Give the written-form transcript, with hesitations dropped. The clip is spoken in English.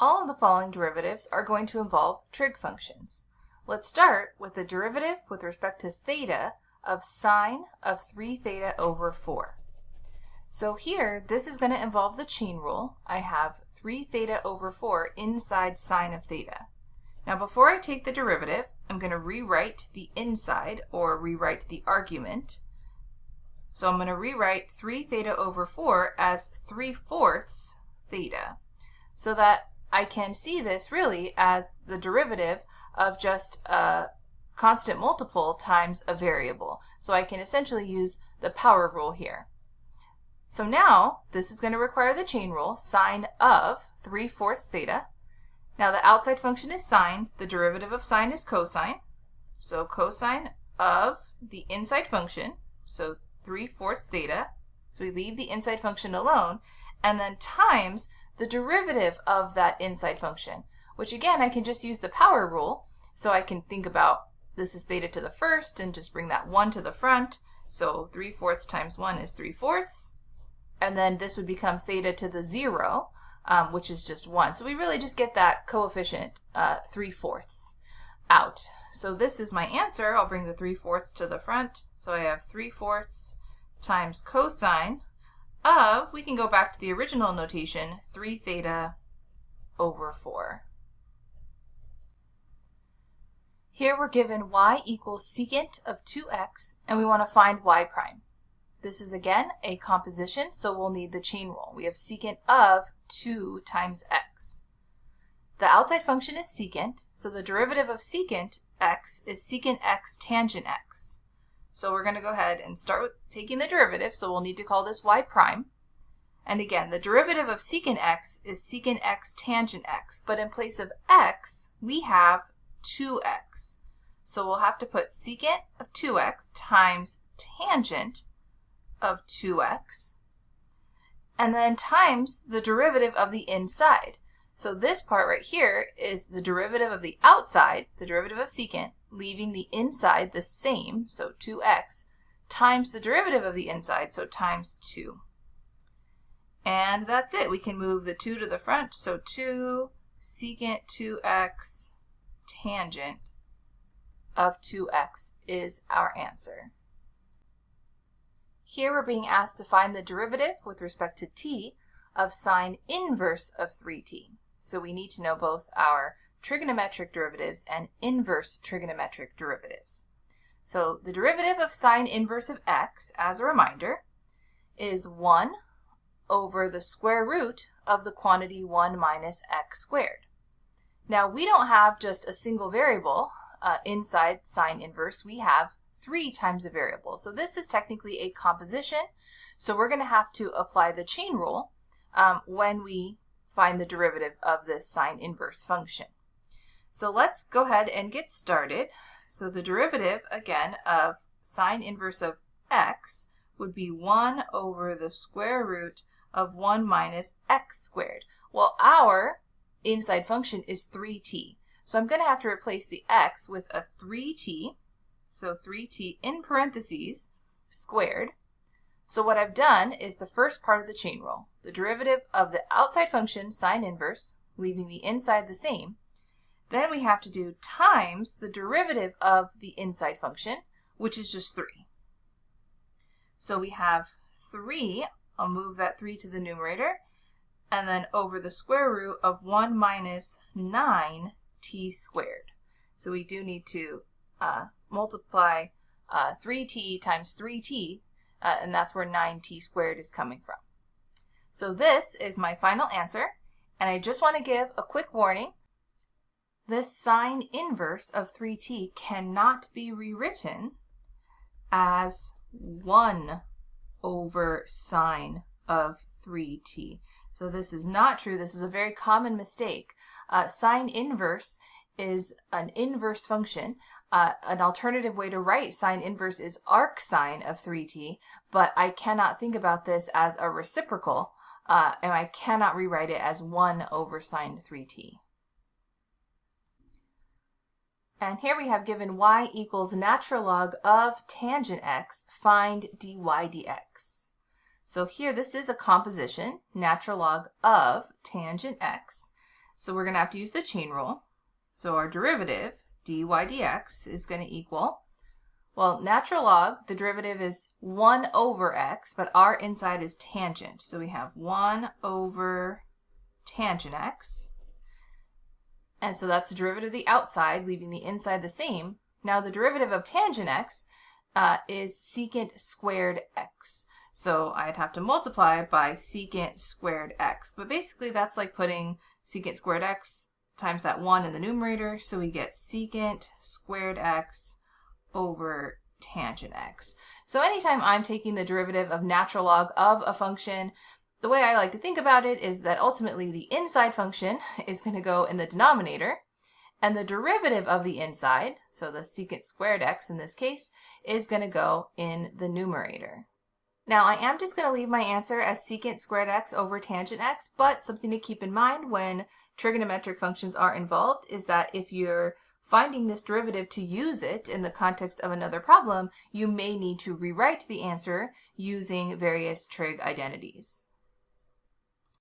All of the following derivatives are going to involve trig functions. Let's start with the derivative with respect to theta of sine of 3 theta over 4. So here, this is going to involve the chain rule. I have 3 theta over 4 inside sine of theta. Now before I take the derivative, I'm going to rewrite the inside, or rewrite the argument. So I'm going to rewrite 3 theta over 4 as 3/4 theta, so that I can see this really as the derivative of just a constant multiple times a variable. So I can essentially use the power rule here. So now this is going to require the chain rule, sine of 3/4 theta. Now the outside function is sine, the derivative of sine is cosine. So cosine of the inside function, so 3/4 theta. So we leave the inside function alone, and then times the derivative of that inside function, which again, I can just use the power rule. So I can think about this is theta to the first and just bring that 1 to the front. So 3/4 times 1 is 3/4. And then this would become theta to the 0, which is just 1. So we really just get that coefficient 3/4 out. So this is my answer. I'll bring the 3/4 to the front. So I have 3/4 times cosine of, we can go back to the original notation, 3 theta over 4. Here we're given y equals secant of 2x, and we want to find y prime. This is again a composition, so we'll need the chain rule. We have secant of 2 times x. The outside function is secant, so the derivative of secant x is secant x tangent x. So we're going to go ahead and start with taking the derivative, so we'll need to call this y prime. And again, the derivative of secant x is secant x tangent x, but in place of x, we have 2x. So we'll have to put secant of 2x times tangent of 2x, and then times the derivative of the inside. So this part right here is the derivative of the outside, the derivative of secant, leaving the inside the same, so 2x, times the derivative of the inside, so times 2. And that's it. We can move the 2 to the front, so 2 secant 2x tangent of 2x is our answer. Here we're being asked to find the derivative with respect to t of sine inverse of 3t. So we need to know both our trigonometric derivatives and inverse trigonometric derivatives. So the derivative of sine inverse of x, as a reminder, is 1 over the square root of the quantity 1 minus x squared. Now we don't have just a single variable inside sine inverse. We have 3 times a variable. So this is technically a composition. So we're going to have to apply the chain rule when we find the derivative of this sine inverse function. So let's go ahead and get started. So the derivative, again, of sine inverse of x would be 1 over the square root of 1 minus x squared. Well, our inside function is 3t. So I'm going to have to replace the x with a 3t. So 3t in parentheses squared. So what I've done is the first part of the chain rule, the derivative of the outside function sine inverse, leaving the inside the same. Then we have to do times the derivative of the inside function, which is just 3. So we have 3, I'll move that 3 to the numerator, and then over the square root of 1 minus 9t squared. So we do need to multiply 3t times 3t, and that's where 9t squared is coming from. So this is my final answer, and I just want to give a quick warning. This sine inverse of 3t cannot be rewritten as 1 over sine of 3t. So this is not true. This is a very common mistake. Sine inverse is an inverse function. An alternative way to write sine inverse is arcsine of 3t, but I cannot think about this as a reciprocal, and I cannot rewrite it as 1 over sine 3t. And here we have given y equals natural log of tangent x, find dy dx. So here this is a composition, natural log of tangent x. So we're going to have to use the chain rule. So our derivative, dy dx, is going to equal, well, natural log, the derivative is 1 over x, but our inside is tangent. So we have 1 over tangent x. And so that's the derivative of the outside, leaving the inside the same. Now the derivative of tangent x is secant squared x. So I'd have to multiply by secant squared x. But basically that's like putting secant squared x times that 1 in the numerator. So we get secant squared x over tangent x. So anytime I'm taking the derivative of natural log of a function, the way I like to think about it is that ultimately the inside function is going to go in the denominator, and the derivative of the inside, so the secant squared x in this case, is going to go in the numerator. Now I am just going to leave my answer as secant squared x over tangent x, but something to keep in mind when trigonometric functions are involved is that if you're finding this derivative to use it in the context of another problem, you may need to rewrite the answer using various trig identities.